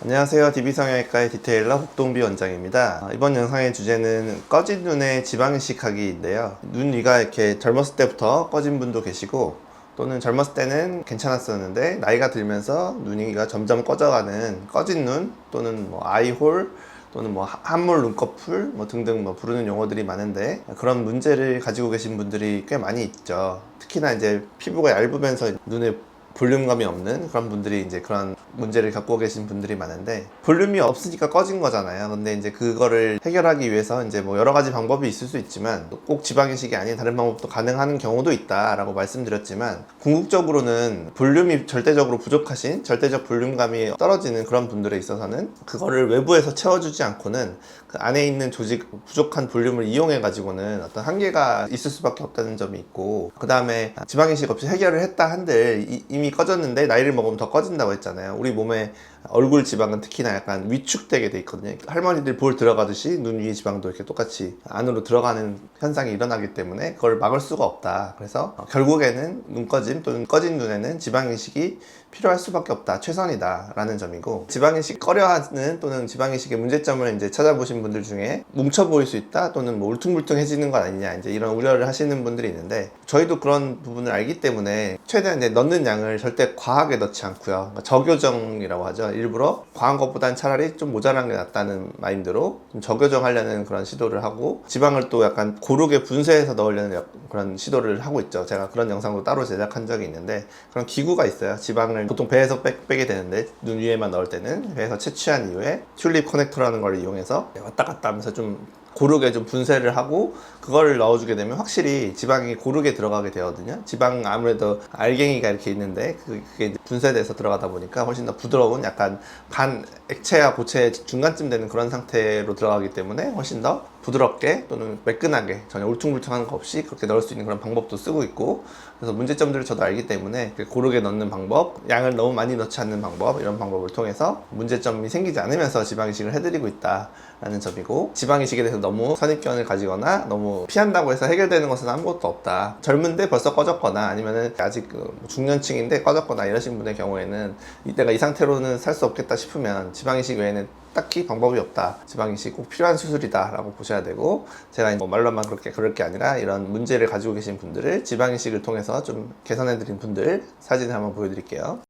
안녕하세요. DB성형외과의 디테일러 혹동비 원장입니다. 이번 영상의 주제는 꺼진 눈의 지방 이식하기인데요. 눈 위가 이렇게 젊었을 때부터 꺼진 분도 계시고, 또는 젊었을 때는 괜찮았었는데 나이가 들면서 눈 위가 점점 꺼져가는 꺼진 눈, 또는 아이홀, 또는 함몰 눈꺼풀 등등 부르는 용어들이 많은데, 그런 문제를 가지고 계신 분들이 꽤 많이 있죠. 특히나 이제 피부가 얇으면서 눈에 볼륨감이 없는 그런 분들이 이제 그런 문제를 겪고 계신 분들이 많은데, 볼륨이 없으니까 꺼진 거잖아요. 근데 이제 그거를 해결하기 위해서 이제 여러 가지 방법이 있을 수 있지만, 꼭 지방 이식이 아닌 다른 방법도 가능한 경우도 있다라고 말씀드렸지만, 궁극적으로는 볼륨이 절대적으로 부족하신, 절대적 볼륨감이 떨어지는 그런 분들에 있어서는 그거를 외부에서 채워주지 않고는 그 안에 있는 조직, 부족한 볼륨을 이용해 가지고는 어떤 한계가 있을 수밖에 없다는 점이 있고, 그 다음에 지방 이식 없이 해결을 했다 한들 이미 꺼졌는데 나이를 먹으면 더 꺼진다고 했잖아요. 우리 몸에 얼굴 지방은 특히나 약간 위축되게 돼 있거든요. 할머니들 볼 들어가듯이 눈 위의 지방도 이렇게 똑같이 안으로 들어가는 현상이 일어나기 때문에 그걸 막을 수가 없다. 그래서 결국에는 눈 꺼짐 또는 꺼진 눈에는 지방 이식이 필요할 수밖에 없다, 최선이다 라는 점이고, 지방 이식 꺼려하는 또는 지방 이식의 문제점을 이제 찾아보신 분들 중에 뭉쳐 보일 수 있다, 또는 울퉁불퉁해지는 건 아니냐, 이제 이런 우려를 하시는 분들이 있는데, 저희도 그런 부분을 알기 때문에 최대한 이제 넣는 양을 절대 과하게 넣지 않고요. 그러니까 저교정이라고 하죠. 일부러 과한 것보단 차라리 좀 모자란 게 낫다는 마인드로 좀 저교정하려는 그런 시도를 하고, 지방을 또 약간 고르게 분쇄해서 넣으려는 그런 시도를 하고 있죠. 제가 그런 영상도 따로 제작한 적이 있는데, 그런 기구가 있어요. 지방을 보통 배에서 빼게 되는데, 눈 위에만 넣을 때는 배에서 채취한 이후에 튤립 커넥터라는 걸 이용해서 왔다 갔다 하면서 좀 고르게 좀 분쇄를 하고 그걸 넣어주게 되면 확실히 지방이 고르게 들어가게 되거든요. 지방 아무래도 알갱이가 이렇게 있는데 그게 이제 분쇄돼서 들어가다 보니까 훨씬 더 부드러운, 약간 반 액체와 고체 중간쯤 되는 그런 상태로 들어가기 때문에 훨씬 더 부드럽게 또는 매끈하게, 전혀 울퉁불퉁한 거 없이 그렇게 넣을 수 있는 그런 방법도 쓰고 있고, 그래서 문제점들을 저도 알기 때문에 고르게 넣는 방법, 양을 너무 많이 넣지 않는 방법, 이런 방법을 통해서 문제점이 생기지 않으면서 지방 이식을 해드리고 있다라는 점이고, 지방 이식에 대해서 너무 선입견을 가지거나 너무 피한다고 해서 해결되는 것은 아무것도 없다. 젊은데 벌써 꺼졌거나 아니면은 아직 중년층인데 꺼졌거나 이러신 분의 경우에는 내가 이 상태로는 살 수 없겠다 싶으면 지방 이식 외에는 딱히 방법이 없다, 지방 이식 꼭 필요한 수술이다 라고 보셔야 되고, 제가 말로만 그럴 게 아니라 이런 문제를 가지고 계신 분들을 지방 이식을 통해서 좀 개선해 드린 분들 사진을 한번 보여드릴게요.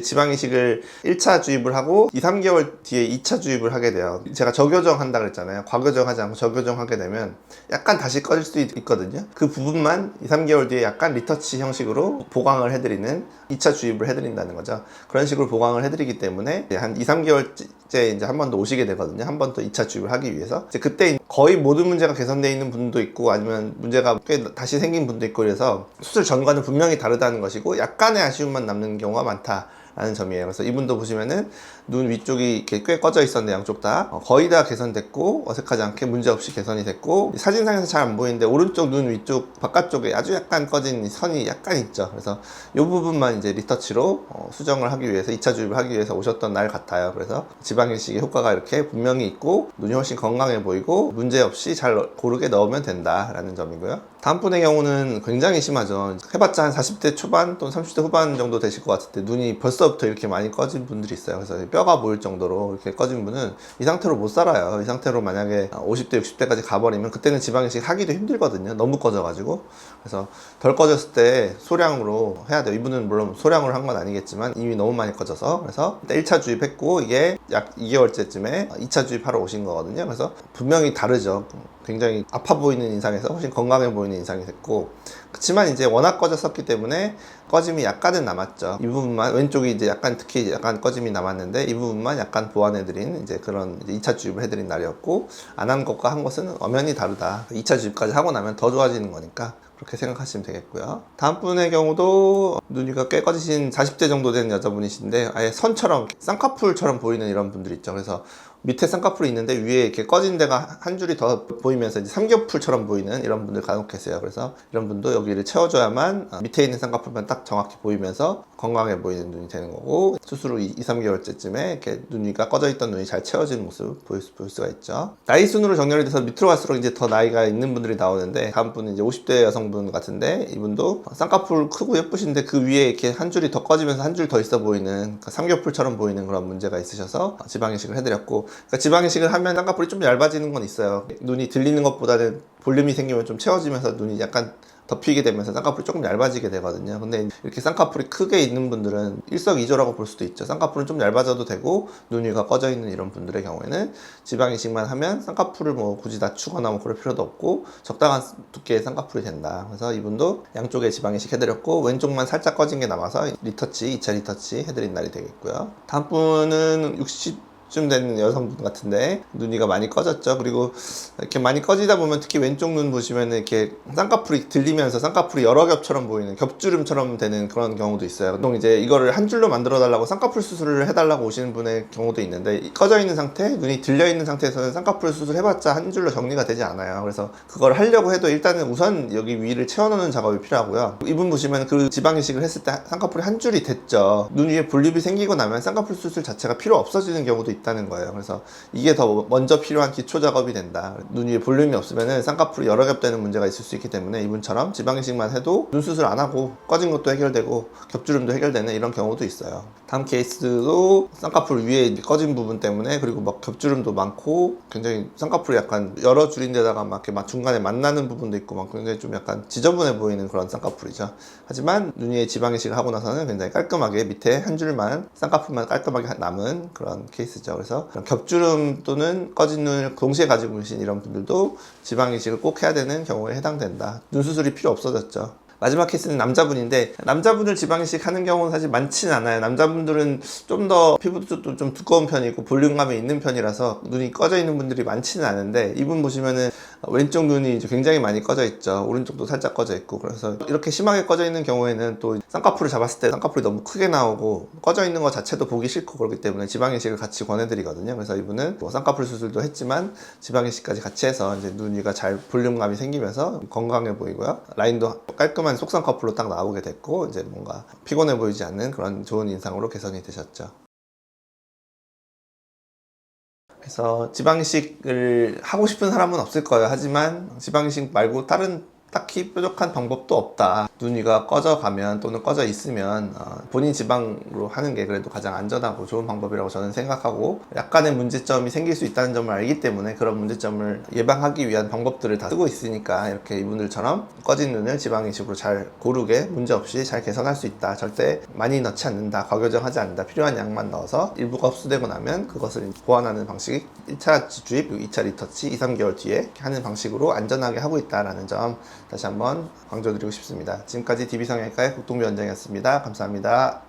지방 이식을 1차 주입을 하고 2, 3개월 뒤에 2차 주입을 하게 돼요. 제가 저교정 한다 그랬잖아요. 과교정 하지 않고 저교정 하게 되면 약간 다시 꺼질 수도 있거든요. 그 부분만 2, 3개월 뒤에 약간 리터치 형식으로 보강을 해드리는, 2차 주입을 해드린다는 거죠. 그런 식으로 보강을 해드리기 때문에 한 2, 3개월째 이제 한 번 더 오시게 되거든요. 한 번 더 2차 주입을 하기 위해서. 이제 그때 거의 모든 문제가 개선되어 있는 분도 있고, 아니면 문제가 꽤 다시 생긴 분도 있고, 그래서 수술 전과는 분명히 다르다는 것이고 약간의 아쉬움만 남는 경우가 많다 라는 점이에요. 그래서 이분도 보시면은 눈 위쪽이 이렇게 꽤 꺼져 있었는데 양쪽 다 거의 다 개선됐고, 어색하지 않게 문제없이 개선이 됐고, 사진상에서 잘 안 보이는데 오른쪽 눈 위쪽 바깥쪽에 아주 약간 꺼진 선이 약간 있죠. 그래서 이 부분만 이제 리터치로 수정을 하기 위해서, 2차 주입을 하기 위해서 오셨던 날 같아요. 그래서 지방 이식의 효과가 이렇게 분명히 있고, 눈이 훨씬 건강해 보이고 문제없이 잘 고르게 넣으면 된다라는 점이고요. 다음 분의 경우는 굉장히 심하죠. 해봤자 한 40대 초반 또는 30대 후반 정도 되실 것 같을 때 눈이 벌써부터 이렇게 많이 꺼진 분들이 있어요. 그래서 뼈가 보일 정도로 이렇게 꺼진 분은 이 상태로 못 살아요. 이 상태로 만약에 50대 60대까지 가버리면 그때는 지방 이식 하기도 힘들거든요. 너무 꺼져가지고. 그래서 덜 꺼졌을 때 소량으로 해야 돼요. 이분은 물론 소량으로 한 건 아니겠지만 이미 너무 많이 꺼져서. 그래서 1차 주입했고 이게 약 2개월째쯤에 2차 주입하러 오신 거거든요. 그래서 분명히 다르죠. 굉장히 아파 보이는 인상에서 훨씬 건강해 보이는 인상이 됐고, 그렇지만 이제 워낙 꺼졌었기 때문에 꺼짐이 약간은 남았죠. 이 부분만, 왼쪽이 이제 약간, 특히 약간 꺼짐이 남았는데 이 부분만 약간 보완해드린 이제 그런 이제 2차 주입을 해드린 날이었고, 안 한 것과 한 것은 엄연히 다르다. 2차 주입까지 하고 나면 더 좋아지는 거니까 그렇게 생각하시면 되겠고요. 다음 분의 경우도 눈 위가 꽤 꺼지신 40대 정도 된 여자분이신데, 아예 선처럼, 쌍꺼풀처럼 보이는 이런 분들 있죠. 그래서 밑에 쌍꺼풀이 있는데 위에 이렇게 꺼진 데가 한 줄이 더 보이면서 이제 삼겹풀처럼 보이는 이런 분들 간혹 계세요. 그래서 이런 분도 여기를 채워줘야만 밑에 있는 쌍꺼풀만 딱 정확히 보이면서 건강해 보이는 눈이 되는 거고, 수술 후 2, 3개월째쯤에 이렇게 눈 위가 꺼져 있던 눈이 잘 채워지는 모습 볼 수가 있죠. 나이 순으로 정렬이 돼서 밑으로 갈수록 이제 더 나이가 있는 분들이 나오는데, 다음 분은 이제 50대 여성분 같은데, 이분도 쌍꺼풀 크고 예쁘신데 그 위에 이렇게 한 줄이 더 꺼지면서 한 줄 더 있어 보이는, 그러니까 삼겹풀처럼 보이는 그런 문제가 있으셔서 지방 이식을 해드렸고, 그러니까 지방 이식을 하면 쌍꺼풀이 좀 얇아지는 건 있어요. 눈이 들리는 것보다는 볼륨이 생기면 좀 채워지면서 눈이 약간 덮이게 되면서 쌍꺼풀이 조금 얇아지게 되거든요. 근데 이렇게 쌍꺼풀이 크게 있는 분들은 일석이조라고 볼 수도 있죠. 쌍꺼풀은 좀 얇아져도 되고 눈 위가 꺼져 있는 이런 분들의 경우에는 지방 이식만 하면 쌍꺼풀을 뭐 굳이 낮추거나 뭐 그럴 필요도 없고 적당한 두께의 쌍꺼풀이 된다. 그래서 이분도 양쪽에 지방 이식 해드렸고, 왼쪽만 살짝 꺼진 게 남아서 리터치, 2차 리터치 해드린 날이 되겠고요. 다음 분은 60쯤 된 여성분 같은데 눈 위가 많이 꺼졌죠. 그리고 이렇게 많이 꺼지다 보면 특히 왼쪽 눈 보시면 이렇게 쌍꺼풀이 들리면서 쌍꺼풀이 여러 겹처럼 보이는, 겹주름처럼 되는 그런 경우도 있어요. 보통 이제 이거를 한 줄로 만들어 달라고 쌍꺼풀 수술을 해달라고 오시는 분의 경우도 있는데, 꺼져 있는 상태, 눈이 들려 있는 상태에서는 쌍꺼풀 수술 해봤자 한 줄로 정리가 되지 않아요. 그래서 그걸 하려고 해도 일단은 우선 여기 위를 채워넣는 작업이 필요하고요. 이분 보시면 그 지방 이식을 했을 때 쌍꺼풀이 한 줄이 됐죠. 눈 위에 볼륨이 생기고 나면 쌍꺼풀 수술 자체가 필요 없어지는 경우도 있다는 거예요. 그래서 이게 더 먼저 필요한 기초 작업이 된다. 눈 위에 볼륨이 없으면 쌍꺼풀이 여러 겹 되는 문제가 있을 수 있기 때문에 이분처럼 지방 이식만 해도 눈 수술 안 하고 꺼진 것도 해결되고 겹주름도 해결되는 이런 경우도 있어요. 다음 케이스도 쌍꺼풀 위에 꺼진 부분 때문에, 그리고 막 겹주름도 많고 굉장히 쌍꺼풀이 약간 여러 줄인데다가 막 이렇게 막 중간에 만나는 부분도 있고 막 굉장히 좀 약간 지저분해 보이는 그런 쌍꺼풀이죠. 하지만 눈 위에 지방 이식을 하고 나서는 굉장히 깔끔하게 밑에 한 줄만 쌍꺼풀만 깔끔하게 남은 그런 케이스죠. 그래서 겹주름 또는 꺼진 눈을 동시에 가지고 계신 이런 분들도 지방 이식을 꼭 해야 되는 경우에 해당된다. 눈 수술이 필요 없어졌죠. 마지막 케이스는 남자분인데, 남자분들 지방 이식 하는 경우는 사실 많지는 않아요. 남자분들은 좀 더 피부도 좀 두꺼운 편이고 볼륨감이 있는 편이라서 눈이 꺼져 있는 분들이 많지는 않은데, 이분 보시면은 왼쪽 눈이 이제 굉장히 많이 꺼져 있죠. 오른쪽도 살짝 꺼져 있고, 그래서 이렇게 심하게 꺼져 있는 경우에는 또 쌍꺼풀을 잡았을 때 쌍꺼풀이 너무 크게 나오고 꺼져 있는 것 자체도 보기 싫고 그렇기 때문에 지방 이식을 같이 권해드리거든요. 그래서 이분은 뭐 쌍꺼풀 수술도 했지만 지방 이식까지 같이 해서 이제 눈 위가 잘 볼륨감이 생기면서 건강해 보이고요. 라인도 깔끔한 속쌍꺼풀로 딱 나오게 됐고, 이제 뭔가 피곤해 보이지 않는 그런 좋은 인상으로 개선이 되셨죠. 그래서 지방이식을 하고 싶은 사람은 없을 거예요. 하지만 지방이식 말고 다른 딱히 뾰족한 방법도 없다. 눈 위가 꺼져가면 또는 꺼져 있으면 본인 지방으로 하는 게 그래도 가장 안전하고 좋은 방법이라고 저는 생각하고, 약간의 문제점이 생길 수 있다는 점을 알기 때문에 그런 문제점을 예방하기 위한 방법들을 다 쓰고 있으니까 이렇게 이분들처럼 꺼진 눈을 지방 이식으로 잘 고르게 문제없이 잘 개선할 수 있다. 절대 많이 넣지 않는다, 과교정하지 않는다, 필요한 양만 넣어서 일부가 흡수되고 나면 그것을 보완하는 방식, 1차 주입, 2차 리터치 2, 3개월 뒤에 하는 방식으로 안전하게 하고 있다는 점 다시 한번 강조드리고 싶습니다. 지금까지 DB성형외과의 국동비 원장이었습니다. 감사합니다.